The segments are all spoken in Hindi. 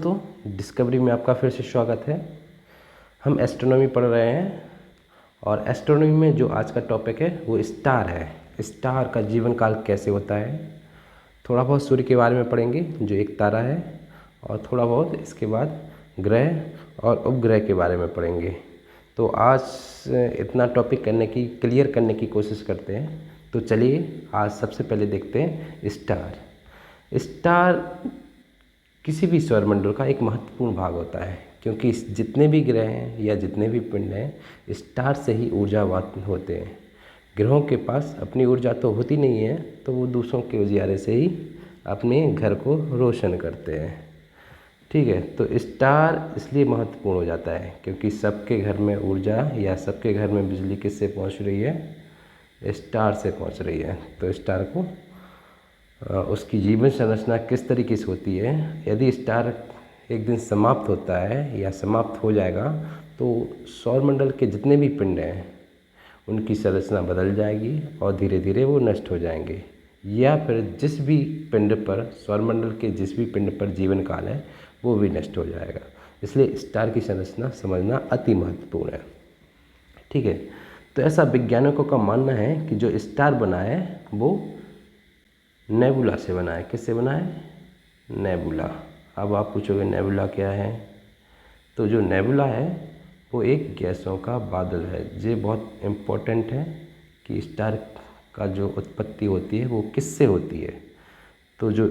दोस्तों, डिस्कवरी में आपका फिर से स्वागत है। हम एस्ट्रोनॉमी पढ़ रहे हैं और एस्ट्रोनॉमी में जो आज का टॉपिक है वो स्टार है। स्टार का जीवन काल कैसे होता है, थोड़ा बहुत सूर्य के बारे में पढ़ेंगे जो एक तारा है, और थोड़ा बहुत इसके बाद ग्रह और उपग्रह के बारे में पढ़ेंगे। तो आज इतना टॉपिक क्लियर करने की कोशिश करते हैं। तो चलिए आज सबसे पहले देखते हैं स्टार। स्टार किसी भी सौरमंडल का एक महत्वपूर्ण भाग होता है, क्योंकि जितने भी ग्रह हैं या जितने भी पिंड हैं स्टार से ही ऊर्जावान होते हैं। ग्रहों के पास अपनी ऊर्जा तो होती नहीं है, तो वो दूसरों के उजियारे से ही अपने घर को रोशन करते हैं। ठीक है, तो स्टार इसलिए महत्वपूर्ण हो जाता है क्योंकि सबके घर में ऊर्जा या सबके घर में बिजली किससे पहुंच रही है, स्टार से पहुंच रही है। तो स्टार को उसकी जीवन संरचना किस तरीके से होती है, यदि स्टार एक दिन समाप्त होता है या समाप्त हो जाएगा तो सौरमंडल के जितने भी पिंड हैं उनकी संरचना बदल जाएगी और धीरे धीरे वो नष्ट हो जाएंगे, या फिर जिस भी पिंड पर सौरमंडल के जिस भी पिंड पर जीवन काल है वो भी नष्ट हो जाएगा। इसलिए स्टार की संरचना समझना अति महत्वपूर्ण है। ठीक है, तो ऐसा वैज्ञानिकों का मानना है कि जो स्टार बना है वो नेबुला से बना है। किससे बना है? नेबुला। अब आप पूछोगे नेबुला क्या है? तो जो नेबुला है वो एक गैसों का बादल है। ये बहुत इम्पोर्टेंट है कि स्टार का जो उत्पत्ति होती है वो किससे होती है। तो जो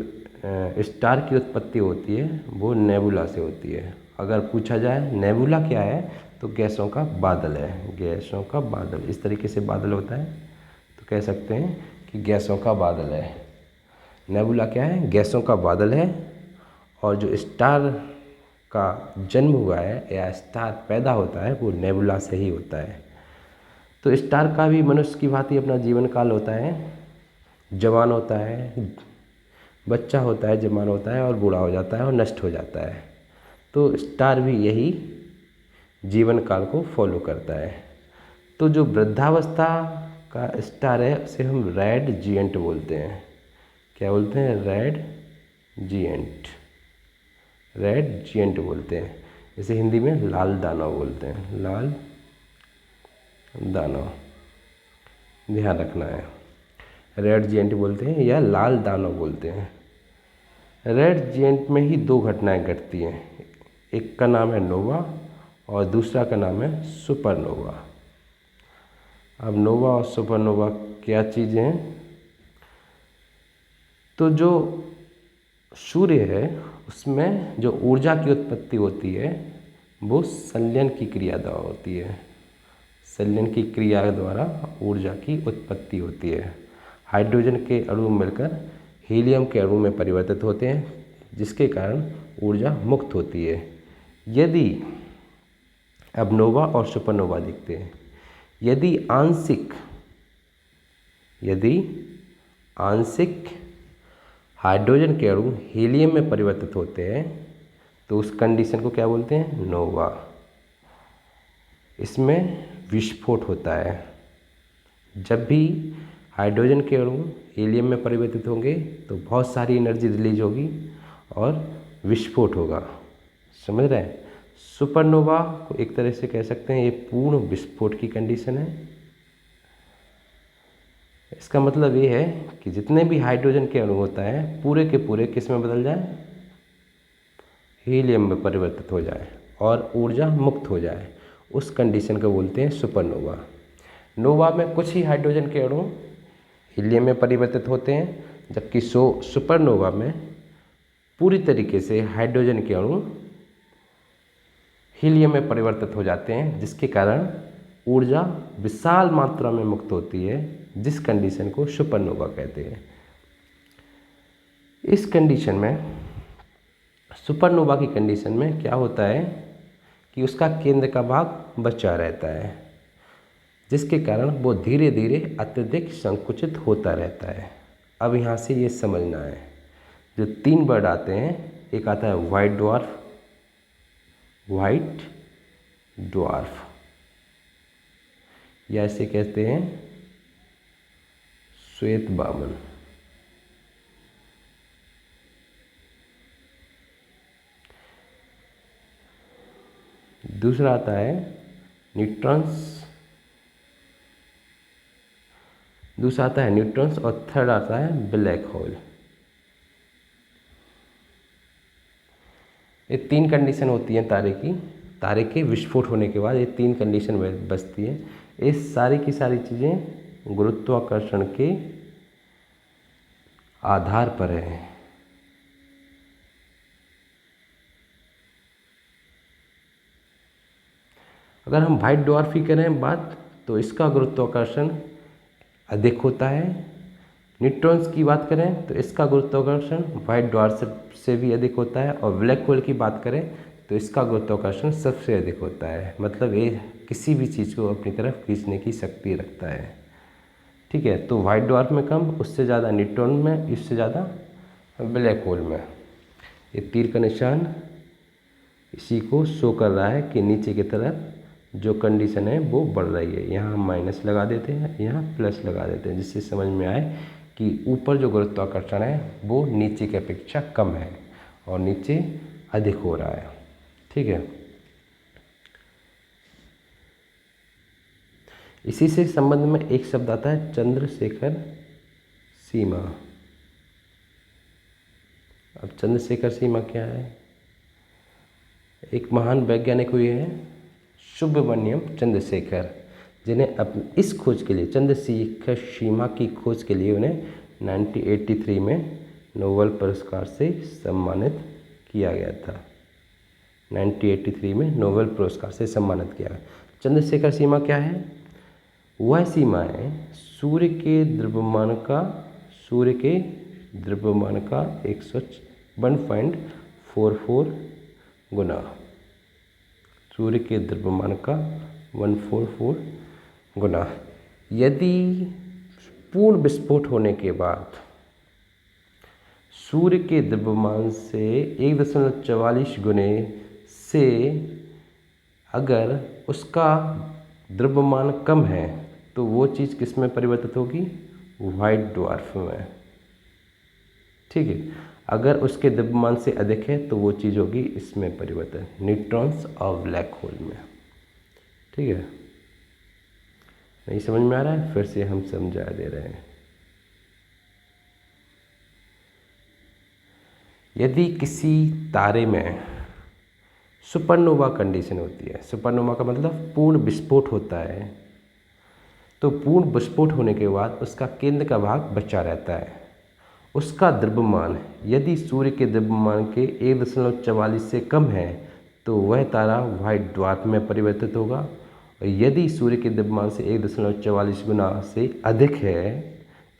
स्टार की उत्पत्ति होती है वो नेबुला से होती है। अगर पूछा जाए नेबुला क्या है तो गैसों का बादल है। गैसों का बादल इस तरीके से बादल होता है, तो कह सकते हैं कि गैसों का बादल है। नेबुला क्या है? गैसों का बादल है। और जो स्टार का जन्म हुआ है या स्टार पैदा होता है वो नेबुला से ही होता है। तो स्टार का भी मनुष्य की भांति अपना जीवन काल होता है। जवान होता है, बच्चा होता है, जवान होता है और बूढ़ा हो जाता है और नष्ट हो जाता है। तो स्टार भी यही जीवन काल को फॉलो करता है। तो जो वृद्धावस्था का स्टार है उसे हम रेड जिएंट बोलते हैं। क्या बोलते हैं? रेड जिएंट। रेड जिएंट बोलते हैं। इसे हिंदी में लाल दानव बोलते हैं। लाल दानव, ध्यान रखना है। रेड जिएंट बोलते हैं या लाल दानव बोलते हैं। रेड जिएंट में ही दो घटनाएं घटती हैं, एक का नाम है नोवा और दूसरा का नाम है सुपरनोवा। अब नोवा और सुपरनोवा क्या चीज़ें हैं? तो जो सूर्य है उसमें जो ऊर्जा की उत्पत्ति होती है वो संलयन की क्रिया द्वारा होती है। संलयन की क्रिया द्वारा ऊर्जा की उत्पत्ति होती है। हाइड्रोजन के अणु मिलकर हीलियम के अणु में परिवर्तित होते हैं, जिसके कारण ऊर्जा मुक्त होती है। यदि अब नोवा और सुपरनोवा दिखते हैं, यदि आंशिक हाइड्रोजन के अणु हीलियम में परिवर्तित होते हैं तो उस कंडीशन को क्या बोलते हैं? नोवा। इसमें विस्फोट होता है। जब भी हाइड्रोजन के अणु हीलियम में परिवर्तित होंगे तो बहुत सारी एनर्जी रिलीज होगी और विस्फोट होगा। समझ रहे हैं? सुपरनोवा को एक तरह से कह सकते हैं ये पूर्ण विस्फोट की कंडीशन है। इसका मतलब ये है कि जितने भी हाइड्रोजन के अणु होता है पूरे के पूरे किस में बदल जाए? हीलियम में परिवर्तित हो जाए और ऊर्जा मुक्त हो जाए। उस कंडीशन को बोलते हैं सुपरनोवा। नोवा में कुछ ही हाइड्रोजन के अणु हीलियम में परिवर्तित होते हैं, जबकि सुपरनोवा में पूरी तरीके से हाइड्रोजन के अणु हीलियम में परिवर्तित हो जाते हैं, जिसके कारण ऊर्जा विशाल मात्रा में मुक्त होती है, जिस कंडीशन को सुपरनोवा कहते हैं। इस कंडीशन में सुपरनोवा की कंडीशन में क्या होता है कि उसका केंद्र का भाग बचा रहता है, जिसके कारण वो धीरे धीरे अत्यधिक संकुचित होता रहता है। अब यहाँ से ये समझना है, जो तीन वर्ड आते हैं, एक आता है वाइट ड्वार्फ या इसे कहते हैं श्वेत बामन। दूसरा आता है न्यूट्रॉन्स, दूसरा आता है न्यूट्रॉन्स और थर्ड आता है ब्लैक होल। ये 3 कंडीशन होती हैं तारे की। तारे के विस्फोट होने के बाद ये 3 कंडीशन बचती है। ये सारी की सारी चीज़ें गुरुत्वाकर्षण के आधार पर है। अगर हम व्हाइट ड्वार्फ की करें बात, तो इसका गुरुत्वाकर्षण अधिक होता है। न्यूट्रॉन्स की बात करें तो इसका गुरुत्वाकर्षण व्हाइट ड्वार्फ से भी अधिक होता है, और ब्लैक होल की बात करें तो इसका गुरुत्वाकर्षण सबसे अधिक होता है। मतलब ये किसी भी चीज़ को अपनी तरफ खींचने की शक्ति रखता है। ठीक है, तो व्हाइट ड्वार्फ में कम, उससे ज़्यादा न्यूट्रॉन में, इससे ज़्यादा ब्लैक होल में। ये तीर का निशान इसी को शो कर रहा है कि नीचे की तरफ जो कंडीशन है वो बढ़ रही है। यहाँ हम माइनस लगा देते हैं, यहाँ प्लस लगा देते हैं, जिससे समझ में आए कि ऊपर जो गुरुत्वाकर्षण है वो नीचे की अपेक्षा कम है और नीचे अधिक हो रहा है। ठीक है, इसी से संबंध में एक शब्द आता है चंद्रशेखर सीमा। अब चंद्रशेखर सीमा क्या है? एक महान वैज्ञानिक हुए हैं सुब्रमण्यम चंद्रशेखर, जिन्हें इस खोज के लिए, चंद्रशेखर सीमा की खोज के लिए उन्हें 1983 में नोबेल पुरस्कार से सम्मानित किया गया था। 1983 में नोबेल पुरस्कार से सम्मानित किया गया। चंद्रशेखर सीमा क्या है? वह सीमा है सूर्य के द्रव्यमान का 1.44 गुना, सूर्य के द्रव्यमान का 144 गुना। यदि पूर्ण विस्फोट होने के बाद सूर्य के द्रव्यमान से 1.44 गुने से अगर उसका द्रव्यमान कम है तो वो चीज़ किस में परिवर्तित होगी? व्हाइट ड्वार्फ में। ठीक है, अगर उसके द्रव्यमान से अधिक है तो वो चीज़ होगी इसमें परिवर्तन, न्यूट्रॉन्स और ब्लैक होल में। ठीक है, नहीं समझ में आ रहा है? फिर से हम समझा दे रहे हैं। यदि किसी तारे में सुपरनोवा कंडीशन होती है, सुपरनोवा का मतलब पूर्ण विस्फोट होता है, तो पूर्ण विस्फोट होने के बाद उसका केंद्र का भाग बचा रहता है। उसका द्रव्यमान यदि सूर्य के द्रव्यमान के 1.44 से कम है तो वह तारा व्हाइट ड्वार्फ में परिवर्तित होगा, और यदि सूर्य के द्रव्यमान से 1.44 गुना से अधिक है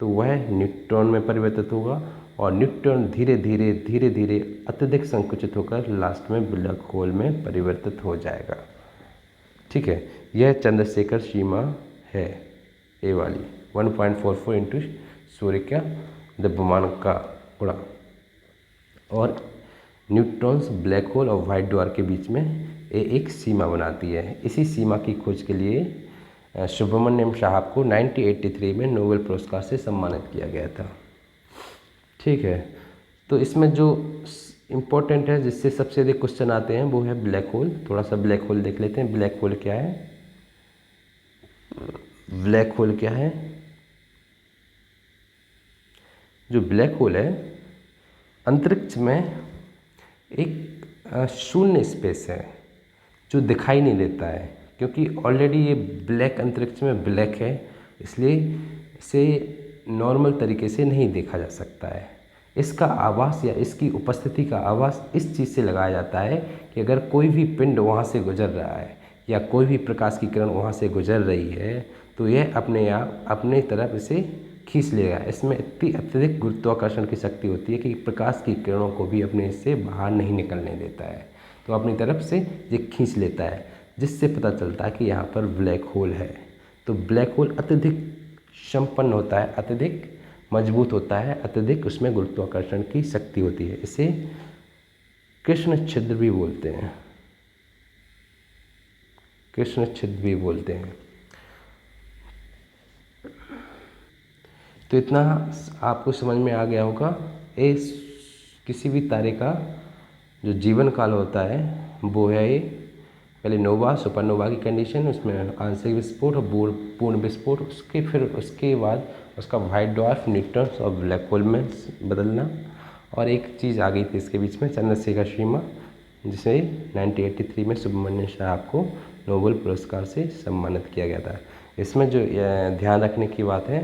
तो वह न्यूट्रॉन में परिवर्तित होगा, और न्यूट्रॉन धीरे धीरे अत्यधिक संकुचित होकर लास्ट में ब्लैक होल में परिवर्तित हो जाएगा। ठीक है, यह चंद्रशेखर सीमा है, ए वाली 1.44 इंटू सूर्य का द्रव्यमान का गुणा, और न्यूट्रॉन्स, ब्लैक होल और वाइट ड्वार्फ के बीच में ये एक सीमा बनाती है। इसी सीमा की खोज के लिए सुब्रमण्यम साहब को 1983 में नोबेल पुरस्कार से सम्मानित किया गया था। ठीक है, तो इसमें जो इम्पोर्टेंट है, जिससे सबसे अधिक क्वेश्चन आते हैं, वो है ब्लैक होल। थोड़ा सा ब्लैक होल देख लेते हैं। ब्लैक होल क्या है? ब्लैक होल क्या है? जो ब्लैक होल है अंतरिक्ष में एक शून्य स्पेस है जो दिखाई नहीं देता है, क्योंकि ऑलरेडी ये ब्लैक अंतरिक्ष में ब्लैक है, इसलिए इसे नॉर्मल तरीके से नहीं देखा जा सकता है। इसका आभास या इसकी उपस्थिति का आभास इस चीज़ से लगाया जाता है कि अगर कोई भी पिंड वहाँ से गुजर रहा है या कोई भी प्रकाश की किरण वहाँ से गुजर रही है तो यह अपने आप अपने तरफ इसे खींच लेगा। इसमें इतनी अत्यधिक गुरुत्वाकर्षण की शक्ति होती है कि प्रकाश की किरणों को भी अपने से बाहर नहीं निकलने देता है, तो अपनी तरफ से ये खींच लेता है, जिससे पता चलता है कि यहाँ पर ब्लैक होल है। तो ब्लैक होल अत्यधिक संपन्न होता है, अत्यधिक मजबूत होता है, अत्यधिक उसमें गुरुत्वाकर्षण की शक्ति होती है। इसे कृष्ण छिद्र भी बोलते हैं, कृष्ण छिद्र भी बोलते हैं। तो इतना आपको समझ में आ गया होगा। इस किसी भी तारे का जो जीवन काल होता है वो है पहले नोवा सुपरनोवा की कंडीशन, उसमें आंशिक विस्फोट और पूर्ण विस्फोट, उसके बाद उसका वाइट ड्वार्फ, न्यूट्रॉन्स और ब्लैक होल में बदलना। और एक चीज़ आ गई थी इसके बीच में, चंद्रशेखर सीमा, जिसे 1983 में सुब्रमण्यम शाह को नोबेल पुरस्कार से सम्मानित किया गया था। इसमें जो ध्यान रखने की बात है,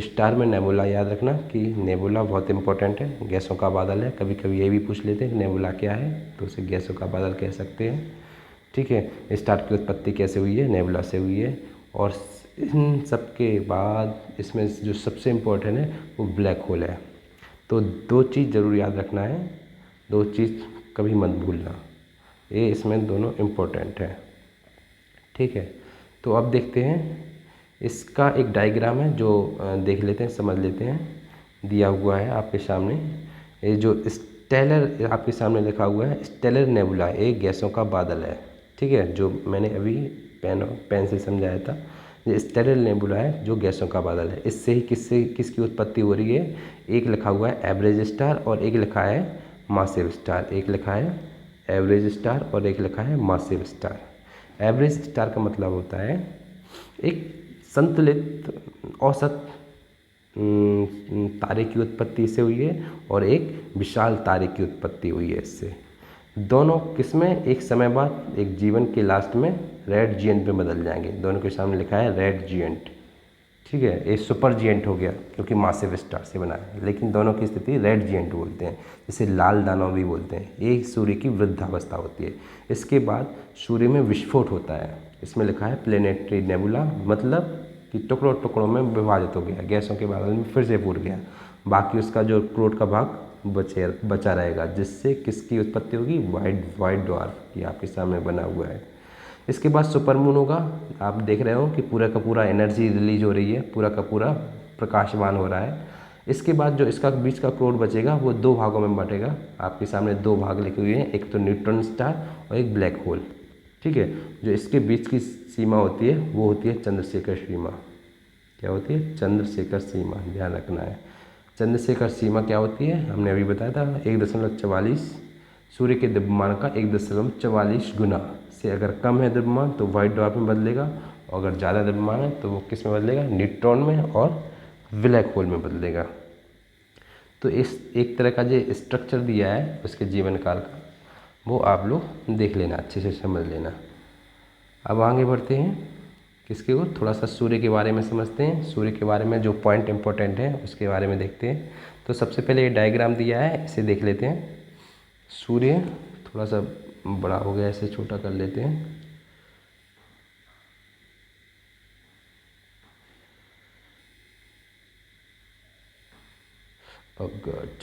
स्टार में नेबुला याद रखना कि नेबुला बहुत इंपॉर्टेंट है, गैसों का बादल है। कभी कभी ये भी पूछ लेते हैं कि नेबुला क्या है, तो उसे गैसों का बादल कह सकते हैं। ठीक है, स्टार की उत्पत्ति कैसे हुई है, नेबुला से हुई है। और इन सब के बाद इसमें जो सबसे इम्पोर्टेंट है वो ब्लैक होल है। तो दो चीज़ ज़रूर याद रखना है, दो चीज़ कभी मत भूलना, ये इसमें दोनों इम्पोर्टेंट है। ठीक है, तो अब देखते हैं इसका एक डायग्राम है जो देख लेते हैं, समझ लेते हैं। दिया हुआ है आपके सामने, ये जो स्टेलर आपके सामने लिखा हुआ है, स्टेलर नेबुला एक गैसों का बादल है। ठीक है, जो मैंने अभी पेन से समझाया था, ये स्टेलर नेबुला है जो गैसों का बादल है। इससे ही किसकी उत्पत्ति हो रही है, एक लिखा हुआ है एवरेज स्टार और एक लिखा है मासिव स्टार। एक लिखा है एवरेज स्टार और एक लिखा है मासिव स्टार। एवरेज स्टार का मतलब होता है एक संतुलित औसत तारे की उत्पत्ति से हुई है और एक विशाल तारे की उत्पत्ति हुई है इससे। दोनों किसमें एक समय बाद एक जीवन के लास्ट में रेड जिएंट में बदल जाएंगे। दोनों के सामने लिखा है रेड जिएंट। ठीक है, ये सुपर जिएंट हो गया क्योंकि मासिव स्टार से बना है, लेकिन दोनों की स्थिति रेड जिएंट बोलते हैं, जिसे लाल दानव भी बोलते हैं। ये सूर्य की वृद्धावस्था होती है। इसके बाद सूर्य में विस्फोट होता है। इसमें लिखा है प्लेनेटरी नेबुला, मतलब कि टुकड़ों टुकड़ों में विभाजित हो गया, गैसों के बादल में फिर से फूट गया। बाकी उसका जो क्रोट का भाग बचा रहेगा, जिससे किसकी उत्पत्ति होगी, वाइट ड्वार्फ की आपके सामने बना हुआ है। इसके बाद सुपरमून होगा। आप देख रहे हो कि पूरा का पूरा एनर्जी रिलीज हो रही है, पूरा का पूरा प्रकाशमान हो रहा है। इसके बाद जो इसका बीच का क्रोट बचेगा वो दो भागों में बटेगा। आपके सामने दो भाग लिखे हुए हैं, एक तो न्यूट्रॉन स्टार और एक ब्लैक होल। ठीक है, जो इसके बीच की सीमा होती है वो होती है चंद्रशेखर सीमा। क्या होती है, चंद्रशेखर सीमा, ध्यान रखना है। चंद्रशेखर सीमा क्या होती है, हमने अभी बताया था 1.44 सूर्य के द्रव्यमान का 1.44 गुना से अगर कम है द्रव्यमान तो वाइट ड्वार्फ में बदलेगा, और अगर ज़्यादा द्रव्यमान है तो वो किस में बदलेगा, न्यूट्रॉन में और ब्लैक होल में बदलेगा। तो इस एक तरह का जो स्ट्रक्चर दिया है उसके जीवन काल का, वो आप लोग देख लेना, अच्छे से समझ लेना। अब आगे बढ़ते हैं, किसके ओर, थोड़ा सा सूर्य के बारे में समझते हैं। सूर्य के बारे में जो पॉइंट इंपॉर्टेंट है उसके बारे में देखते हैं। तो सबसे पहले ये डायग्राम दिया है, इसे देख लेते हैं। सूर्य थोड़ा सा बड़ा हो गया, इसे छोटा कर लेते हैं। गुड,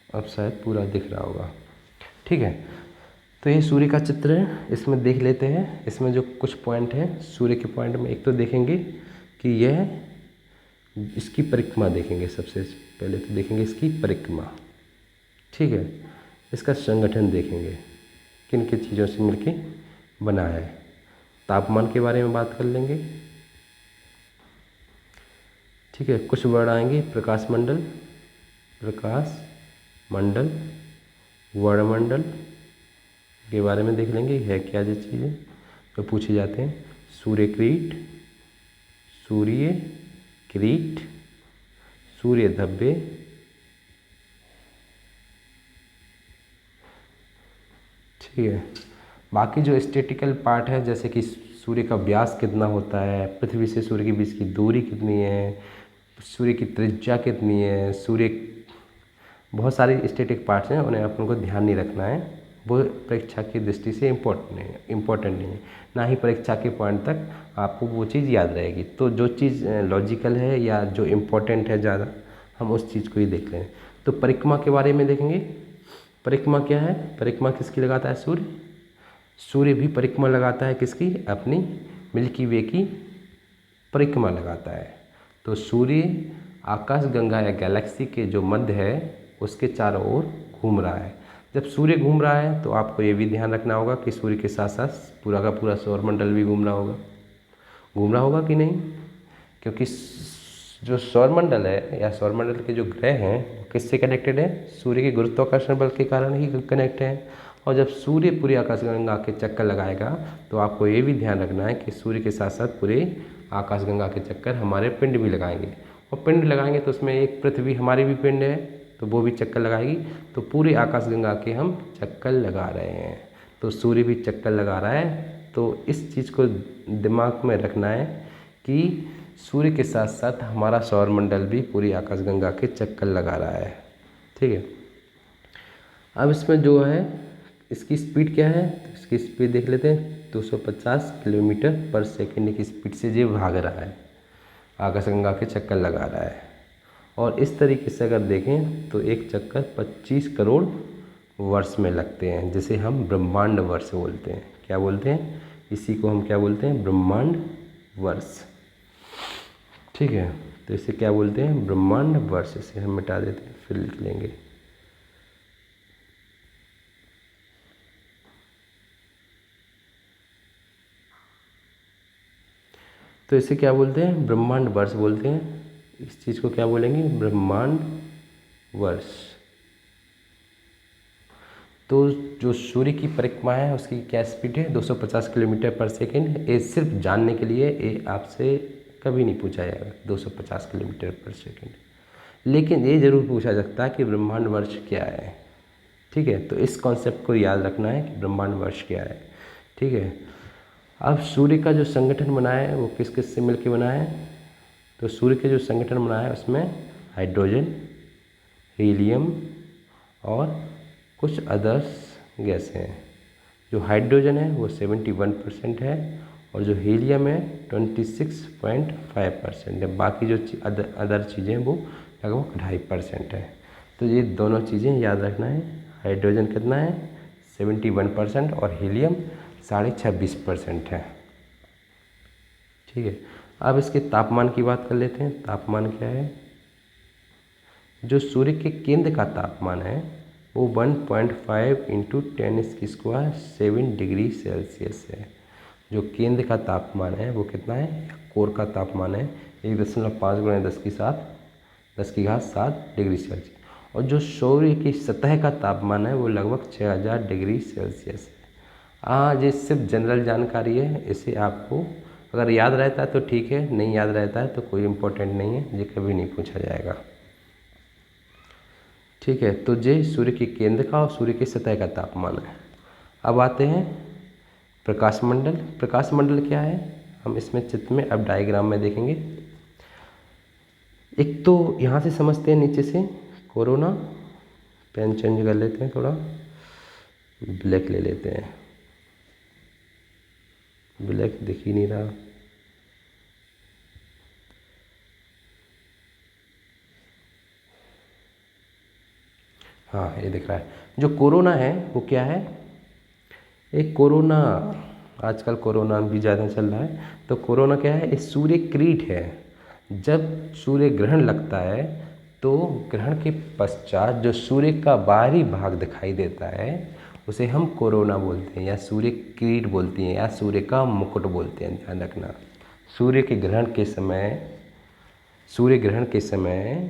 अब शायद पूरा दिख रहा होगा। ठीक है, तो ये सूर्य का चित्र है, इसमें देख लेते हैं। इसमें जो कुछ पॉइंट हैं सूर्य के पॉइंट में, एक तो देखेंगे कि यह इसकी परिक्रमा देखेंगे। सबसे पहले तो देखेंगे इसकी परिक्रमा। ठीक है, इसका संगठन देखेंगे, किन किन चीज़ों से मिलके बना है। तापमान के बारे में बात कर लेंगे। ठीक है, कुछ वर्ड आएंगे, प्रकाश मंडल, वर्णमंडल के बारे में देख लेंगे, है क्या जो चीज़ें जो पूछे जाते हैं। सूर्य सूर्य धब्बे, ठीक है। बाकी जो स्टैटिकल पार्ट है, जैसे कि सूर्य का व्यास कितना होता है, पृथ्वी से सूर्य के बीच की दूरी कितनी है, सूर्य की त्रिज्या कितनी है, बहुत सारे स्टैटिक पार्ट्स हैं, उन्हें अपन को ध्यान नहीं रखना है। वो परीक्षा की दृष्टि से इम्पोर्टेंट नहीं है, ना ही परीक्षा के पॉइंट तक आपको वो चीज़ याद रहेगी। तो जो चीज़ लॉजिकल है या जो इम्पोर्टेंट है ज़्यादा, हम उस चीज़ को ही देख लें। तो परिक्रमा के बारे में देखेंगे। परिक्रमा क्या है, परिक्रमा किसकी लगाता है, सूर्य भी परिक्रमा लगाता है, किसकी, अपनी मिल्की वे की परिक्रमा लगाता है। तो सूर्य आकाश गंगा या गैलेक्सी के जो मध्य है उसके चारों ओर घूम रहा है। जब सूर्य घूम रहा है तो आपको ये भी ध्यान रखना होगा कि सूर्य के साथ साथ पूरा का पूरा सौरमंडल भी घूम रहा होगा कि नहीं, क्योंकि जो सौरमंडल है या सौरमंडल के जो ग्रह हैं वो किससे कनेक्टेड है? सूर्य के गुरुत्वाकर्षण बल के कारण ही कनेक्ट है। और जब सूर्य पूरी आकाशगंगा के चक्कर लगाएगा तो आपको ये भी ध्यान रखना है कि सूर्य के साथ साथ पूरे आकाशगंगा के चक्कर हमारे पिंड भी लगाएंगे, और पिंड लगाएंगे तो उसमें एक पृथ्वी हमारी भी पिंड है तो वो भी चक्कर लगाएगी, तो पूरी आकाशगंगा के हम चक्कर लगा रहे हैं। तो सूर्य भी चक्कर लगा रहा है। तो इस चीज़ को दिमाग में रखना है कि सूर्य के साथ साथ हमारा सौरमंडल भी पूरी आकाशगंगा के चक्कर लगा रहा है। ठीक है, अब इसमें जो है इसकी स्पीड क्या है, तो इसकी स्पीड देख लेते हैं। 250 किलोमीटर पर सेकंड की स्पीड से ये भाग रहा है, आकाशगंगा के चक्कर लगा रहा है। और इस तरीके से अगर देखें तो एक चक्कर 25 करोड़ वर्ष में लगते हैं, जिसे हम ब्रह्मांड वर्ष बोलते हैं। क्या बोलते हैं? इसी को हम क्या बोलते हैं? ब्रह्मांड वर्ष। ठीक है, तो इसे क्या बोलते हैं? ब्रह्मांड वर्ष। इसे हम मिटा देते हैं, फिर लिख लेंगे। तो इसे क्या बोलते हैं? ब्रह्मांड वर्ष बोलते हैं। इस चीज़ को क्या बोलेंगे? ब्रह्मांड वर्ष। तो जो सूर्य की परिक्रमा है उसकी क्या स्पीड है? 250 किलोमीटर पर सेकेंड। ये सिर्फ जानने के लिए, ये आपसे कभी नहीं पूछा जाएगा 250 किलोमीटर पर सेकेंड, लेकिन ये ज़रूर पूछा सकता है कि ब्रह्मांड वर्ष क्या है। ठीक है, तो इस कॉन्सेप्ट को याद रखना है कि ब्रह्मांड वर्ष क्या है। ठीक है, अब सूर्य का जो संगठन बना है वो किस किस से मिलकर बना है? तो सूर्य के जो संगठन बना है उसमें हाइड्रोजन, हीलियम और कुछ अदर्स गैसें हैं। जो हाइड्रोजन है वो 71% है और जो हीलियम है 26.5% है। बाकी जो अदर चीज़ें वो लगभग 2.5% है। तो ये दोनों चीज़ें याद रखना है। हाइड्रोजन कितना है? 71% और हीलियम 26.5% है। ठीक है, अब इसके तापमान की बात कर लेते हैं। तापमान क्या है? जो सूर्य के केंद्र का तापमान है वो 1.5 इंटू 10⁻² 7 डिग्री सेल्सियस है। जो केंद्र का तापमान है वो कितना है? कोर का तापमान है 1.5 गुणा 10⁻7 डिग्री सेल्सियस। और जो सूर्य की सतह का तापमान है वो लगभग 6000 डिग्री सेल्सियस है। ये सिर्फ जनरल जानकारी है। इसे आपको अगर याद रहता है तो ठीक है, नहीं याद रहता है तो कोई इम्पोर्टेंट नहीं है, ये कभी नहीं पूछा जाएगा। ठीक है, तो ये सूर्य के केंद्र का और सूर्य की सतह का तापमान है। अब आते हैं प्रकाशमंडल। प्रकाशमंडल क्या है हम इसमें चित्र में अब डायग्राम में देखेंगे। एक तो यहाँ से समझते हैं नीचे से कोरोना। पेन चेंज कर लेते हैं, थोड़ा ब्लैक ले लेते हैं, ब्लैक दिख ही नहीं रहा। हाँ, ये दिख रहा है। जो कोरोना है वो क्या है? एक कोरोना, आजकल कोरोना भी ज़्यादा चल रहा है। तो कोरोना क्या है? एक सूर्य क्रीट है। जब सूर्य ग्रहण लगता है तो ग्रहण के पश्चात जो सूर्य का बाहरी भाग दिखाई देता है उसे हम कोरोना बोलते हैं या सूर्य क्रीट बोलते हैं या सूर्य का मुकुट बोलते हैं। ध्यान रखना, सूर्य ग्रहण के समय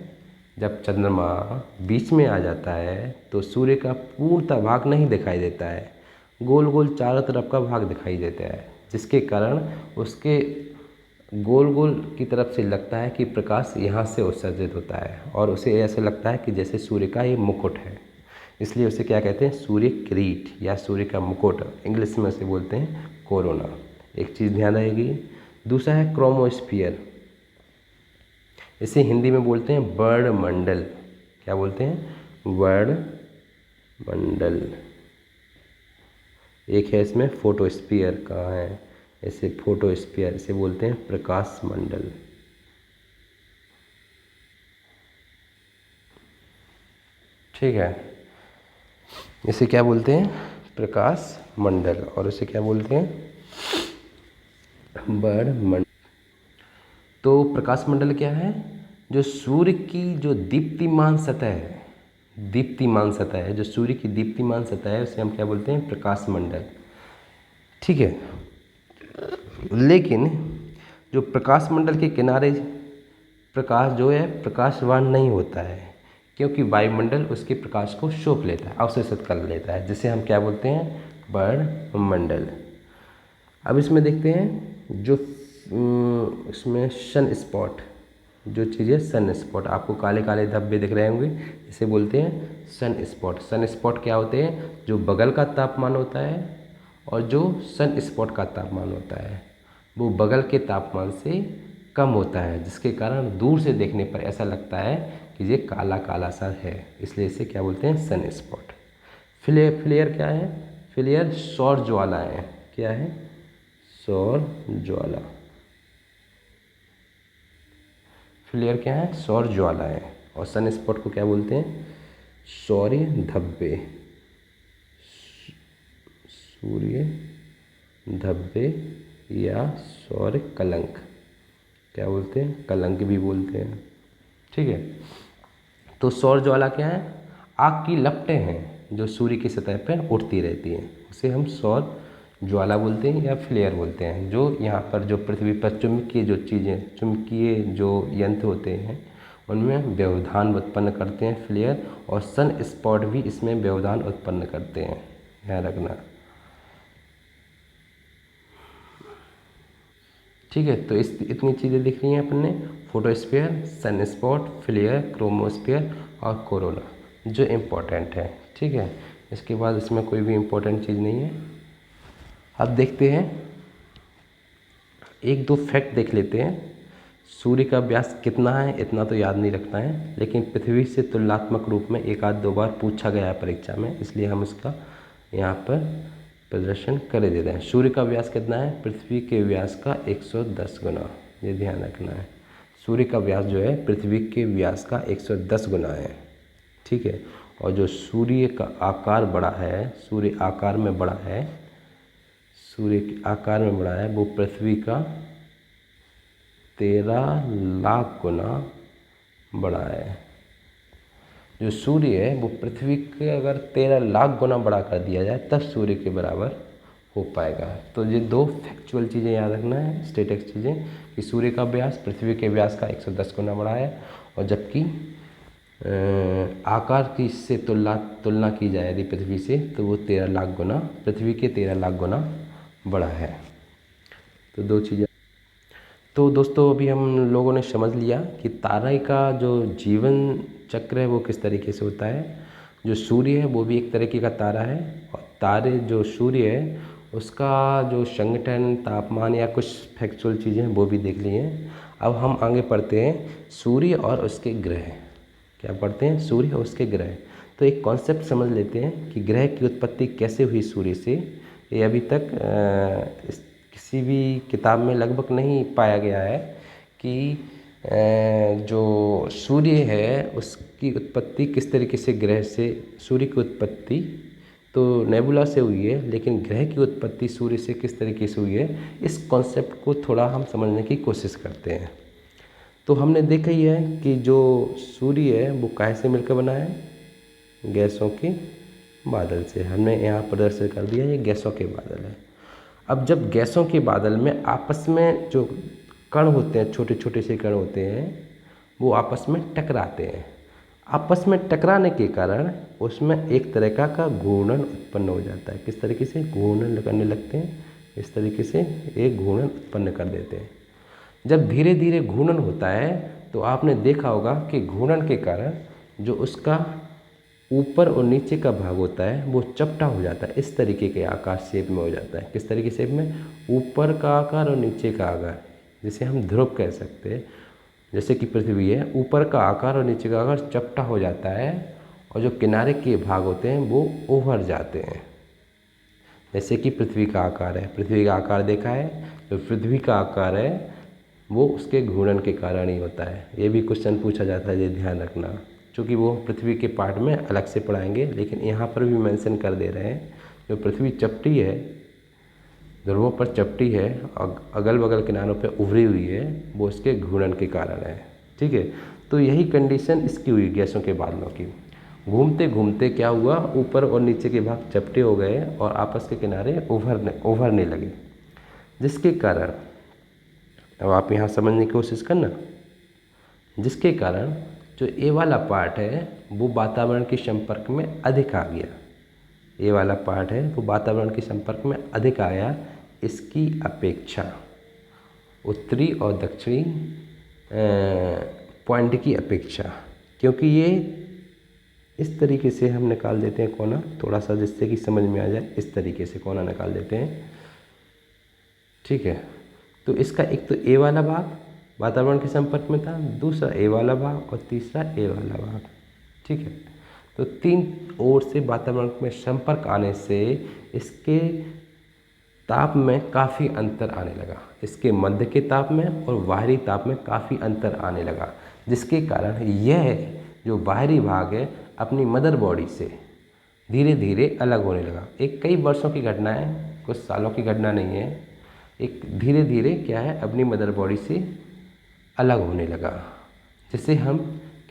जब चंद्रमा बीच में आ जाता है तो सूर्य का पूर्णतः भाग नहीं दिखाई देता है, गोल गोल चारों तरफ का भाग दिखाई देता है, जिसके कारण उसके गोल गोल की तरफ से लगता है कि प्रकाश यहाँ से उत्सर्जित होता है और उसे ऐसे लगता है कि जैसे सूर्य का ये मुकुट है। इसलिए उसे क्या कहते हैं? सूर्य किरीट या सूर्य का मुकुट। इंग्लिश में उसे बोलते हैं कोरोना। एक चीज़ ध्यान रहेगी। दूसरा है क्रोमोस्फियर। इसे हिंदी में बोलते हैं वर्णमंडल। क्या बोलते हैं? वर्णमंडल। एक है इसमें फोटोस्फीयर। कहाँ है? इसे फोटोस्फीयर, इसे बोलते हैं प्रकाश मंडल। ठीक है, इसे क्या बोलते हैं? प्रकाश मंडल। और इसे क्या बोलते हैं? वर्णमंडल। तो प्रकाश मंडल क्या है? जो सूर्य की जो दीप्तिमान सतह है, जो सूर्य की दीप्तिमान सतह है उसे हम क्या बोलते हैं? प्रकाश मंडल। ठीक है, लेकिन जो प्रकाश मंडल के किनारे प्रकाश जो है प्रकाशवान नहीं होता है, क्योंकि वायुमंडल उसके प्रकाश को सोख लेता है, अवशोषित कर लेता है, जिसे हम क्या बोलते हैं, वर्णमंडल। अब इसमें देखते हैं जो इसमें सन स्पॉट, जो चीज़ है सन स्पॉट, आपको काले काले धब्बे दिख रहे होंगे, इसे बोलते हैं सन स्पॉट। सन स्पॉट क्या होते हैं, जो बगल का तापमान होता है और जो सन स्पॉट का तापमान होता है वो बगल के तापमान से कम होता है, जिसके कारण दूर से देखने पर ऐसा लगता है कि ये काला काला सा है, इसलिए इसे क्या बोलते हैं, सन स्पॉट। फ्लेयर क्या है, फ्लेयर सौर ज्वाला है, क्या है, सौर ज्वाला। फ्लेयर क्या है, सौर ज्वाला है। और सन स्पॉट को क्या बोलते हैं, सौर्य धब्बे, सूर्य धब्बे या सौर कलंक, क्या बोलते हैं, कलंक भी बोलते हैं। ठीक है, तो सौर ज्वाला क्या है, आग की लपटें हैं जो सूर्य की सतह पर उठती रहती हैं, उसे हम सौर ज्वाला बोलते हैं या फ्लेयर बोलते हैं। जो यहाँ पर जो पृथ्वी पर चुंबकीय जो चीज़ें, चुंबकीय जो यंत्र होते हैं उनमें व्यवधान उत्पन्न करते हैं फ्लेयर, और सन स्पॉट भी इसमें व्यवधान उत्पन्न करते हैं, ध्यान रखना। ठीक है, तो इतनी चीज़ें दिख रही हैं अपन ने, photosphere, sunspot, flare, chromosphere और कोरोना, जो इम्पोर्टेंट है। ठीक है, इसके बाद इसमें कोई भी इम्पोर्टेंट चीज़ नहीं है। अब देखते हैं, एक दो फैक्ट देख लेते हैं। सूर्य का व्यास कितना है इतना तो याद नहीं रखना है, लेकिन पृथ्वी से तुलनात्मक रूप में एक आध दो बार पूछा गया है परीक्षा में, इसलिए हम इसका यहाँ पर प्रदर्शन कर देते हैं। सूर्य का व्यास कितना है, पृथ्वी के व्यास का 110 गुना, ये ध्यान रखना है। सूर्य का व्यास जो है पृथ्वी के व्यास का 110 गुना है। ठीक है, और जो सूर्य का आकार बड़ा है, सूर्य आकार में बड़ा है, सूर्य के आकार में बड़ा है, वो पृथ्वी का 13 लाख गुना बड़ा है। जो सूर्य है वो पृथ्वी के अगर 13 लाख गुना बड़ा कर दिया जाए तब सूर्य के बराबर हो पाएगा। तो ये दो फैक्चुअल चीज़ें याद रखना है, स्टैटिक्स चीज़ें, कि सूर्य का व्यास पृथ्वी के व्यास का 110 गुना बड़ा है, और जबकि आकार की इससे तुलना की जाए यदि पृथ्वी से, तो वो 13 लाख गुना, पृथ्वी के 13 लाख गुना बड़ा है। तो दो चीज़ें। तो दोस्तों अभी हम लोगों ने समझ लिया कि तारे का जो जीवन चक्र है वो किस तरीके से होता है। जो सूर्य है वो भी एक तरीके का तारा है, और तारे जो सूर्य है उसका जो संगठन, तापमान या कुछ फैक्चुअल चीज़ें वो भी देख ली हैं। अब हम आगे पढ़ते हैं सूर्य और उसके ग्रह। क्या पढ़ते हैं, सूर्य और उसके ग्रह। तो एक कॉन्सेप्ट समझ लेते हैं कि ग्रह की उत्पत्ति कैसे हुई सूर्य से। ये अभी तक किसी भी किताब में लगभग नहीं पाया गया है कि जो सूर्य है उसकी उत्पत्ति किस तरीके से ग्रह से, सूर्य की उत्पत्ति तो नेबुला से हुई है, लेकिन ग्रह की उत्पत्ति सूर्य से किस तरीके से हुई है, इस कॉन्सेप्ट को थोड़ा हम समझने की कोशिश करते हैं। तो हमने देखा ही है कि जो सूर्य है वो काहे से मिलकर बना है, गैसों के बादल से। हमने यहाँ प्रदर्शित कर दिया, ये गैसों के बादल है। अब जब गैसों के बादल में आपस में जो कण होते हैं, छोटे छोटे से कण होते हैं, वो आपस में टकराते हैं। आपस में टकराने के कारण उसमें एक तरह का घूर्णन उत्पन्न हो जाता है। किस तरीके से घूर्णन करने लगते हैं, इस तरीके से एक घूर्णन उत्पन्न कर देते हैं। जब धीरे धीरे घूर्णन होता है तो आपने देखा होगा कि घूर्णन के कारण जो उसका ऊपर और नीचे का भाग होता है वो चपटा हो जाता है, इस तरीके के आकार शेप में हो जाता है। किस तरीके शेप में, ऊपर का आकार और नीचे का आकार, जिसे हम ध्रुव कह सकते हैं। जैसे कि पृथ्वी है, ऊपर का आकार और नीचे का आकार चपटा हो जाता है, और जो किनारे के भाग होते हैं वो उभर जाते हैं। जैसे कि पृथ्वी का आकार है, पृथ्वी का आकार देखा है, जो पृथ्वी का आकार है वो उसके घूर्णन के कारण ही होता है। ये भी क्वेश्चन पूछा जाता है, ये ध्यान रखना, क्योंकि वो पृथ्वी के पार्ट में अलग से पढ़ाएंगे, लेकिन यहाँ पर भी मेंशन कर दे रहे हैं। जो पृथ्वी चपटी है, ध्रुवों पर चपटी है, अगल बगल किनारों पे उभरी हुई है, वो उसके घूर्णन के कारण है। ठीक है, तो यही कंडीशन इसकी हुई गैसों के बादलों की। घूमते घूमते क्या हुआ, ऊपर और नीचे के भाग चपटे हो गए और आपस के किनारे उभरने लगे, जिसके कारण, अब आप यहाँ समझने की कोशिश करना, जिसके कारण जो ए वाला पार्ट है वो वातावरण के संपर्क में अधिक आ गया। ए वाला पार्ट है वो वातावरण के संपर्क में अधिक आया इसकी अपेक्षा, उत्तरी और दक्षिणी पॉइंट की अपेक्षा, क्योंकि ये इस तरीके से हम निकाल देते हैं कोना, थोड़ा सा जिससे कि समझ में आ जाए, इस तरीके से कोना निकाल देते हैं। ठीक है, तो इसका एक तो ए वाला भाग वातावरण के संपर्क में था, दूसरा ए वाला भाग और तीसरा ए वाला भाग। ठीक है, तो तीन ओर से वातावरण में संपर्क आने से इसके ताप में काफ़ी अंतर आने लगा, इसके मध्य के ताप में और बाहरी ताप में काफ़ी अंतर आने लगा, जिसके कारण यह जो बाहरी भाग है अपनी मदर बॉडी से धीरे धीरे अलग होने लगा। एक कई वर्षों की घटना है, कुछ सालों की घटना नहीं है, एक धीरे धीरे क्या है अपनी मदर बॉडी से अलग होने लगा, जिसे हम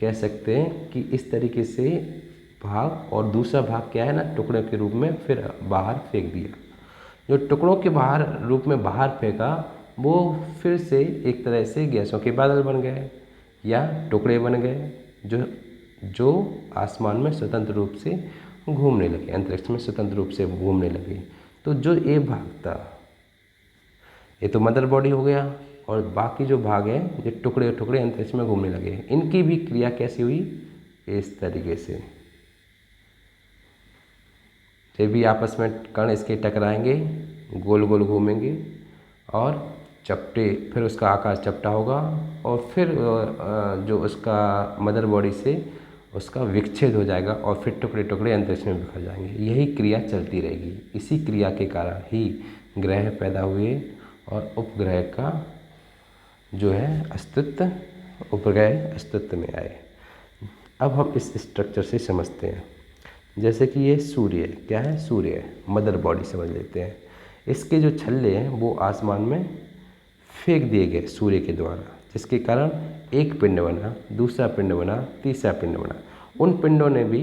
कह सकते हैं कि इस तरीके से भाग, और दूसरा भाग क्या है ना टुकड़े के रूप में फिर बाहर फेंक दिया। जो टुकड़ों के बाहर रूप में बाहर फेंका वो फिर से एक तरह से गैसों के बादल बन गए या टुकड़े बन गए जो आसमान में स्वतंत्र रूप से घूमने लगे, अंतरिक्ष में स्वतंत्र रूप से घूमने लगे। तो जो ये भाग था ये तो मदर बॉडी हो गया, और बाकी जो भाग है ये टुकड़े टुकड़े अंतरिक्ष में घूमने लगे। इनकी भी क्रिया कैसी हुई, इस तरीके से। ये भी आपस में कण इसके टकराएंगे, गोल गोल घूमेंगे और चपटे, फिर उसका आकार चपटा होगा और फिर जो उसका मदर बॉडी से उसका विच्छेद हो जाएगा और फिर टुकड़े टुकड़े अंतरिक्ष में बिखर जाएंगे। यही क्रिया चलती रहेगी। इसी क्रिया के कारण ही ग्रह पैदा हुए और उपग्रह का जो है अस्तित्व, उपग्रह अस्तित्व में आए। अब हम इस स्ट्रक्चर से समझते हैं। जैसे कि ये सूर्य क्या है, सूर्य है, मदर बॉडी समझ लेते हैं। इसके जो छल्ले हैं वो आसमान में फेंक दिए गए सूर्य के द्वारा, जिसके कारण एक पिंड बना, दूसरा पिंड बना, तीसरा पिंड बना। उन पिंडों ने भी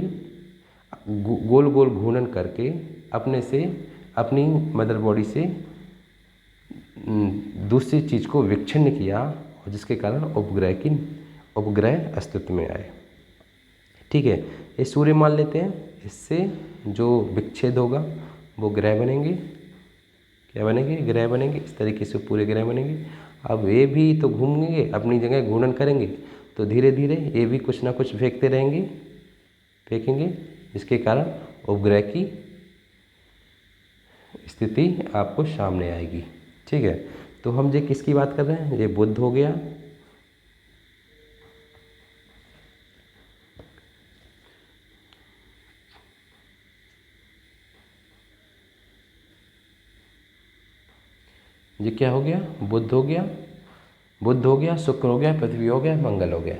गोल गोल घूर्णन करके अपने से अपनी मदर बॉडी से दूसरी चीज़ को विच्छिन्न किया, और जिसके कारण उपग्रह अस्तित्व में आए। ठीक है, ये सूर्य मान लेते हैं। इससे जो विच्छेद होगा वो ग्रह बनेंगे। क्या बनेंगे, ग्रह बनेंगे। इस तरीके से पूरे ग्रह बनेंगे। अब ये भी तो घूमेंगे, अपनी जगह घूर्णन करेंगे, तो धीरे धीरे ये भी कुछ ना कुछ फेंकते फेंकेंगे, जिसके कारण उपग्रह की स्थिति आपको सामने आएगी। ठीक है, तो हम ये किसकी बात कर रहे हैं, ये बुध हो गया, ये क्या हो गया, बुध हो गया, बुध हो गया, शुक्र हो गया, पृथ्वी हो गया, मंगल हो गया।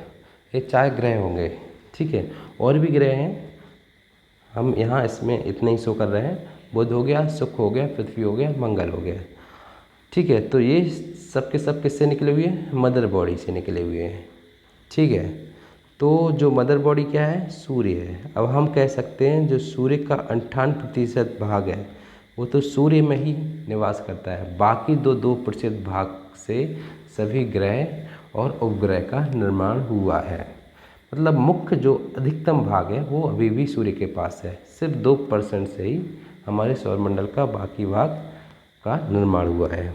ये 4 ग्रह होंगे। ठीक है, और भी ग्रह हैं, हम यहाँ इसमें इतने ही शो कर रहे हैं। बुध हो गया, शुक्र हो गया, पृथ्वी हो गया, मंगल हो गया। ठीक है, तो ये सब के सब किससे निकले हुए हैं, मदर बॉडी से निकले हुए हैं। ठीक है, तो जो मदर बॉडी क्या है, सूर्य है। अब हम कह सकते हैं जो सूर्य का 58% भाग है वो तो सूर्य में ही निवास करता है। बाकी 2% भाग से सभी ग्रह और उपग्रह का निर्माण हुआ है। मतलब मुख्य जो अधिकतम भाग है वो अभी भी सूर्य के पास है। सिर्फ 2% से ही हमारे सौरमंडल का बाकी भाग का निर्माण हुआ है।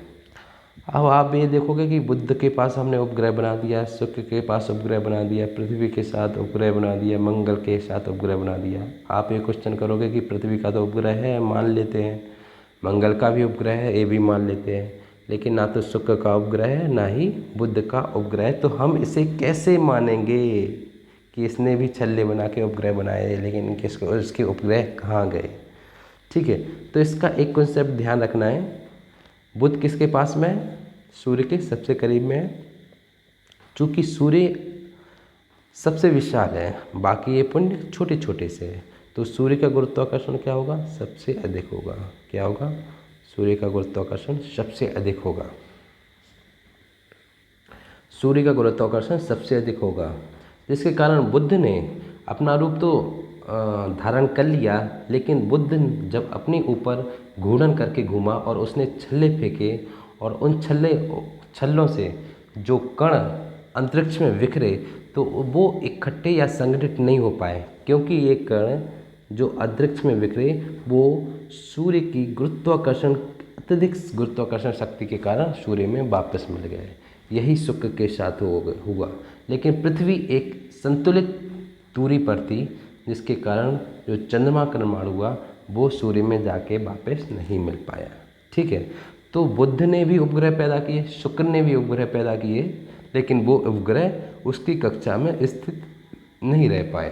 अब आप ये देखोगे कि बुध के पास हमने उपग्रह बना दिया, शुक्र के पास उपग्रह बना दिया, पृथ्वी के साथ उपग्रह बना दिया, मंगल के साथ उपग्रह बना दिया। आप ये क्वेश्चन करोगे कि पृथ्वी का तो उपग्रह है, मान लेते हैं, मंगल का भी उपग्रह है, ये भी मान लेते हैं, लेकिन ना तो शुक्र का उपग्रह है ना ही बुध का उपग्रह है। तो हम इसे कैसे मानेंगे कि इसने भी छल्ले बना के उपग्रह बनाए, लेकिन इसके उपग्रह कहाँ गए। ठीक है, तो इसका एक कॉन्सेप्ट ध्यान रखना है। बुध किसके पास में है, सूर्य के सबसे करीब में है। चूँकि सूर्य सबसे विशाल है, बाकी ये पुंज छोटे छोटे से है, तो सूर्य का गुरुत्वाकर्षण क्या होगा, सबसे अधिक होगा। क्या होगा, सूर्य का गुरुत्वाकर्षण सबसे अधिक होगा। सूर्य का गुरुत्वाकर्षण सबसे अधिक होगा, जिसके कारण बुध ने अपना रूप तो धारण कर लिया, लेकिन बुध जब अपने ऊपर घूर्णन करके घूमा और उसने छल्ले फेंके और उन छल्लों से जो कण अंतरिक्ष में बिखरे तो वो इकट्ठे या संगठित नहीं हो पाए, क्योंकि ये कण जो अंतरिक्ष में बिखरे वो सूर्य की अत्यधिक गुरुत्वाकर्षण शक्ति के कारण सूर्य में वापस मिल गए। यही शुक्र के साथ हुआ। लेकिन पृथ्वी एक संतुलित दूरी पर थी, जिसके कारण जो चंद्रमा का निर्माण हुआ वो सूर्य में जाके वापस नहीं मिल पाया। ठीक है, तो बुध ने भी उपग्रह पैदा किए, शुक्र ने भी उपग्रह पैदा किए, लेकिन वो उपग्रह उसकी कक्षा में स्थित नहीं रह पाए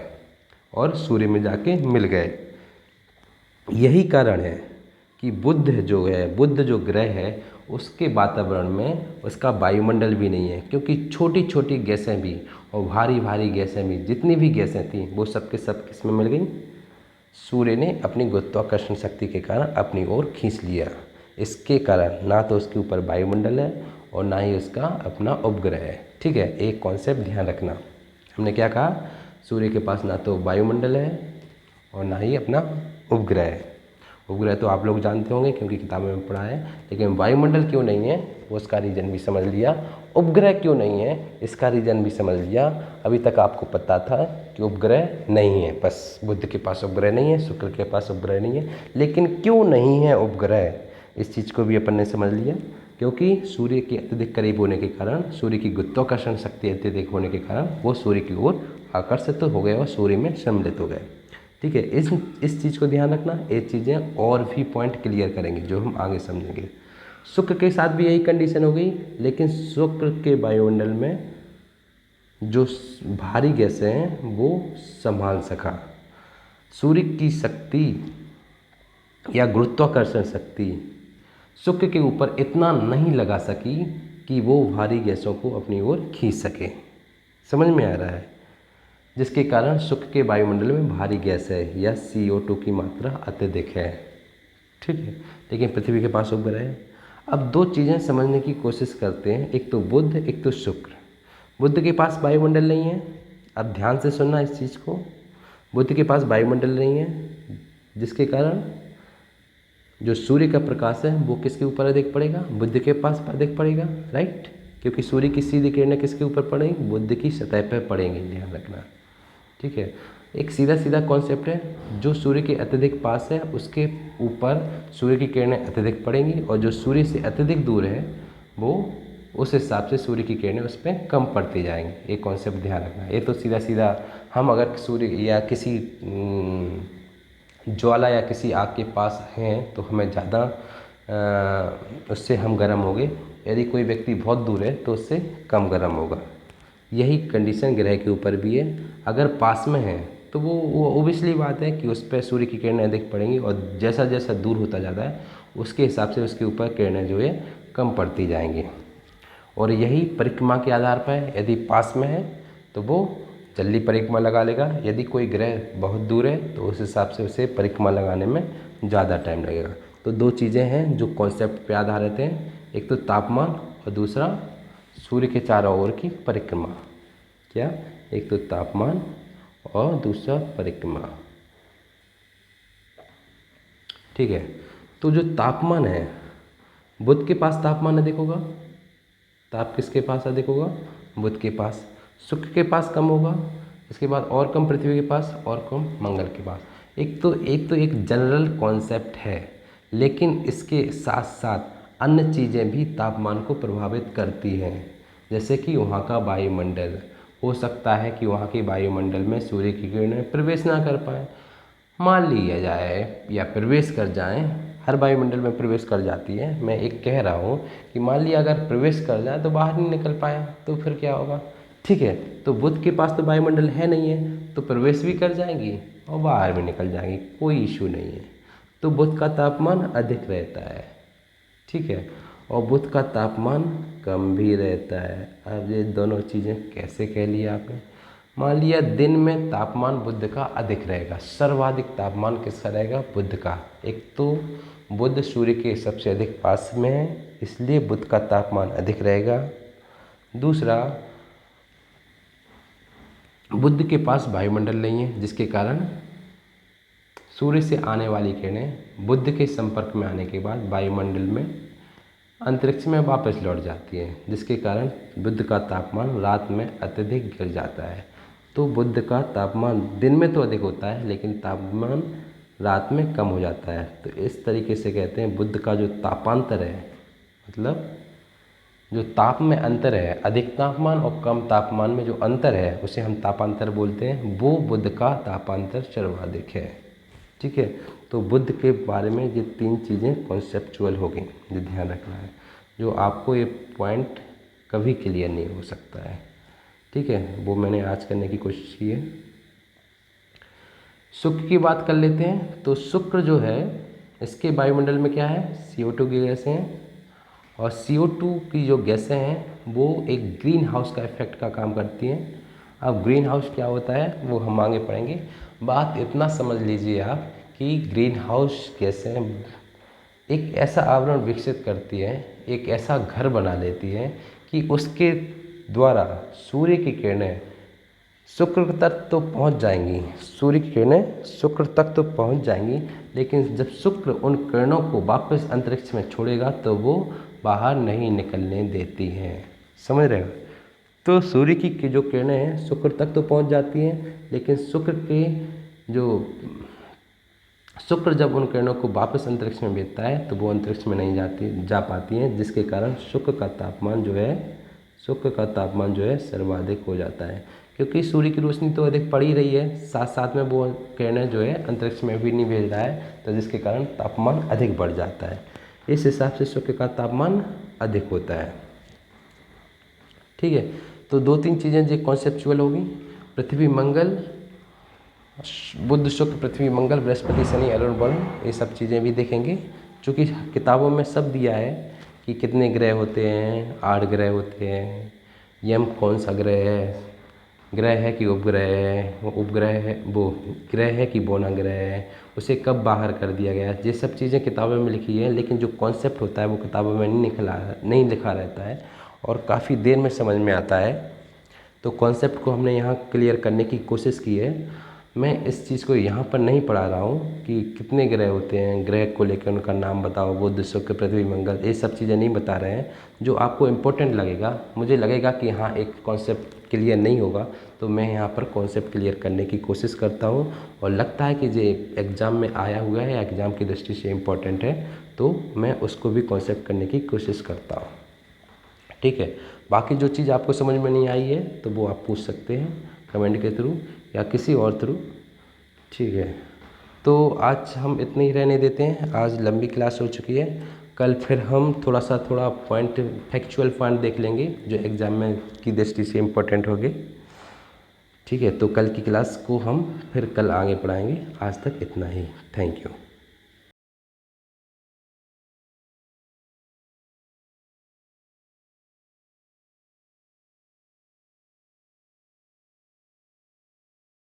और सूर्य में जाके मिल गए। यही कारण है कि बुध जो ग्रह है उसके वातावरण में उसका वायुमंडल भी नहीं है, क्योंकि छोटी छोटी गैसें भी और भारी भारी गैसें भी, जितनी भी गैसें थीं वो सब के सब किस में मिल गई, सूर्य ने अपनी गुरुत्वाकर्षण शक्ति के कारण अपनी ओर खींच लिया। इसके कारण ना तो उसके ऊपर वायुमंडल है और ना ही उसका अपना उपग्रह है। ठीक है, एक कॉन्सेप्ट ध्यान रखना, हमने क्या कहा, सूर्य के पास ना तो वायुमंडल है और ना ही अपना उपग्रह है। उपग्रह तो आप लोग जानते होंगे क्योंकि किताबों में पढ़ा है, लेकिन वायुमंडल क्यों नहीं है वो उसका रीज़न भी समझ लिया, उपग्रह क्यों नहीं है इसका रीज़न भी समझ लिया। अभी तक आपको पता था कि उपग्रह नहीं है, बस बुध के पास उपग्रह नहीं है, शुक्र के पास उपग्रह नहीं है, लेकिन क्यों नहीं है उपग्रह इस चीज़ को भी अपन ने समझ लिया। क्योंकि सूर्य के अत्यधिक करीब होने के कारण, सूर्य की गुरुत्वाकर्षण शक्ति अत्यधिक होने के कारण वो सूर्य की ओर आकर्षित तो हो गए और सूर्य में सम्मिलित हो गए। ठीक है, इस चीज़ को ध्यान रखना। ये चीज़ें और भी पॉइंट क्लियर करेंगे जो हम आगे समझेंगे। शुक्र के साथ भी यही कंडीशन हो गई, लेकिन शुक्र के वायुमंडल में जो भारी गैसें हैं वो संभाल सका। सूर्य की शक्ति या गुरुत्वाकर्षण शक्ति शुक्र के ऊपर इतना नहीं लगा सकी कि वो भारी गैसों को अपनी ओर खींच सके। समझ में आ रहा है? जिसके कारण शुक्र के वायुमंडल में भारी गैस है या CO2 की मात्रा अत्यधिक है। ठीक है, लेकिन पृथ्वी के पास उपग्रह है। अब दो चीज़ें समझने की कोशिश करते हैं, एक तो बुध, एक तो शुक्र। बुध के पास वायुमंडल नहीं है, अब ध्यान से सुनना इस चीज़ को। बुध के पास वायुमंडल नहीं है, जिसके कारण जो सूर्य का प्रकाश है वो किसके ऊपर अधिक पड़ेगा, बुध के पास अधिक पड़ेगा, राइट। क्योंकि सूर्य की सीधी किरणें किसके ऊपर पड़ेंगी, बुध की सतह पर पड़ेंगी, ध्यान रखना। ठीक है, एक सीधा सीधा कॉन्सेप्ट है, जो सूर्य के अत्यधिक पास है उसके ऊपर सूर्य की किरणें अत्यधिक पड़ेंगी, और जो सूर्य से अत्यधिक दूर है वो उस हिसाब से सूर्य की किरणें उस पर कम पड़ती जाएंगी। एक कॉन्सेप्ट ध्यान रखना। ये तो सीधा सीधा हम अगर सूर्य या किसी ज्वाला या किसी आग के पास हैं तो हमें ज़्यादा उससे हम गर्म होंगे, यदि कोई व्यक्ति बहुत दूर है तो उससे कम गर्म होगा। यही कंडीशन ग्रह के ऊपर भी है। अगर पास में है तो वो ओबियसली बात है कि उस पर सूर्य की किरणें अधिक पड़ेंगी, और जैसा जैसा दूर होता जाता है उसके हिसाब से उसके ऊपर किरणें जो है कम पड़ती जाएंगी। और यही परिक्रमा के आधार पर है, यदि पास में है तो वो जल्दी परिक्रमा लगा लेगा, यदि कोई ग्रह बहुत दूर है तो उस हिसाब से उसे परिक्रमा लगाने में ज़्यादा टाइम लगेगा। तो दो चीज़ें हैं जो कॉन्सेप्ट पे आधारित हैं, एक तो तापमान और दूसरा सूर्य के चारों ओर की परिक्रमा। क्या? एक तो तापमान और दूसरा परिक्रमा। ठीक है, तो जो तापमान है, बुध के पास तापमान अधिक होगा, ताप किसके पास अधिक होगा, बुध के पास। शुक्र के पास कम होगा, इसके बाद और कम पृथ्वी के पास, और कम मंगल के पास। एक जनरल कॉन्सेप्ट है, लेकिन इसके साथ साथ अन्य चीज़ें भी तापमान को प्रभावित करती हैं। जैसे कि वहाँ का वायुमंडल, हो सकता है कि वहाँ के वायुमंडल में सूर्य की किरणें प्रवेश ना कर पाएँ, मान लिया जाए, या प्रवेश कर जाएं। हर वायुमंडल में प्रवेश कर जाती है, मैं एक कह रहा हूँ कि मान लिया अगर प्रवेश कर जाए तो बाहर नहीं निकल पाए तो फिर क्या होगा। ठीक है, तो बुध के पास तो वायुमंडल है नहीं है, तो प्रवेश भी कर जाएंगी और बाहर भी निकल जाएंगी, कोई इशू नहीं है। तो बुध का तापमान अधिक रहता है, ठीक है, और बुध का तापमान कम भी रहता है। अब ये दोनों चीज़ें कैसे कह लिया आपने। मान लिया दिन में तापमान बुध का अधिक रहेगा, सर्वाधिक तापमान किसका रहेगा, बुध का। एक तो बुध सूर्य के सबसे अधिक पास में है, इसलिए बुध का तापमान अधिक रहेगा। दूसरा, बुध के पास वायुमंडल नहीं है, जिसके कारण सूर्य से आने वाली किरणें बुध के संपर्क में आने के बाद वायुमंडल में अंतरिक्ष में वापस लौट जाती है, जिसके कारण बुध का तापमान रात में अत्यधिक गिर जाता है। तो बुध का तापमान दिन में तो अधिक होता है, लेकिन तापमान रात में कम हो जाता है। तो इस तरीके से कहते हैं बुध का जो तापांतर है, मतलब जो ताप में अंतर है, अधिक तापमान और कम तापमान में जो अंतर है उसे हम तापांतर बोलते हैं। वो बुध का तापांतर सर्वाधिक है। ठीक है, तो बुध के बारे में ये 3 चीज़ें कॉन्सेप्चुअल हो गई, ये ध्यान रखना है, जो आपको ये पॉइंट कभी क्लियर नहीं हो सकता है। ठीक है, वो मैंने आज करने की कोशिश की है। शुक्र की बात कर लेते हैं। तो शुक्र जो है, इसके वायुमंडल में क्या है, CO2 की गैसें हैं, और CO2 की जो गैसें हैं वो एक ग्रीन हाउस का इफेक्ट का काम करती हैं। अब ग्रीन हाउस क्या होता है वो हम आगे पढ़ेंगे। बात इतना समझ लीजिए आप कि ग्रीन हाउस गैसें एक ऐसा आवरण विकसित करती है, एक ऐसा घर बना लेती है कि उसके द्वारा सूर्य की किरणें शुक्र तक तो पहुंच जाएंगी, सूर्य की किरणें शुक्र तक तो पहुंच जाएंगी, लेकिन जब शुक्र उन किरणों को वापस अंतरिक्ष में छोड़ेगा तो वो बाहर नहीं निकलने देती हैं। समझ रहे हो? तो सूर्य की जो किरणें हैं शुक्र तक तो पहुंच जाती हैं, लेकिन शुक्र जब उन किरणों को वापस अंतरिक्ष में भेजता है तो वो अंतरिक्ष में नहीं जा पाती हैं, जिसके कारण शुक्र का तापमान जो है सर्वाधिक हो जाता है। क्योंकि सूर्य की रोशनी तो अधिक पड़ ही रही है, साथ साथ में वो किरणें जो है अंतरिक्ष में भी नहीं भेज रहा है, तो जिसके कारण तापमान अधिक बढ़ जाता है। इस हिसाब से शुक्र का तापमान अधिक होता है। ठीक है, तो 2-3 चीज़ें जो कॉन्सेप्चुअल होगी, पृथ्वी मंगल, बुध शुक्र पृथ्वी मंगल बृहस्पति शनि अरुण वरुण, ये सब चीज़ें भी देखेंगे। चूँकि किताबों में सब दिया है कि कितने ग्रह होते हैं, 8 ग्रह होते हैं, यम कौन सा ग्रह है कि उपग्रह है, वो उपग्रह है, वो ग्रह है कि बोना ग्रह है, उसे कब बाहर कर दिया गया, ये सब चीज़ें किताबों में लिखी है, लेकिन जो कॉन्सेप्ट होता है वो किताबों में नहीं लिखा रहता है और काफ़ी देर में समझ में आता है। तो कॉन्सेप्ट को हमने यहाँ क्लियर करने की कोशिश की है। मैं इस चीज़ को यहाँ पर नहीं पढ़ा रहा हूँ कि कितने ग्रह होते हैं, ग्रह को लेकर उनका नाम बताओ, बुध शुक्र पृथ्वी मंगल, ये सब चीज़ें नहीं बता रहे हैं। जो आपको इम्पोर्टेंट लगेगा, मुझे लगेगा कि हाँ एक कॉन्सेप्ट क्लियर नहीं होगा, तो मैं यहाँ पर कॉन्सेप्ट क्लियर करने की कोशिश करता हूँ, और लगता है कि ये एग्ज़ाम में आया हुआ है या एग्ज़ाम की दृष्टि से इम्पोर्टेंट है, तो मैं उसको भी कॉन्सेप्ट करने की कोशिश करता हूँ। ठीक है, बाकी जो चीज़ आपको समझ में नहीं आई है तो वो आप पूछ सकते हैं कमेंट के थ्रू या किसी और थ्रू। ठीक है, तो आज हम इतने ही रहने देते हैं, आज लंबी क्लास हो चुकी है। कल फिर हम थोड़ा पॉइंट फैक्चुअल पॉइंट देख लेंगे जो एग्ज़ाम में की दृष्टि से इम्पोर्टेंट होगी। ठीक है, तो कल की क्लास को हम फिर कल आगे पढ़ाएंगे। आज तक इतना ही, थैंक यू।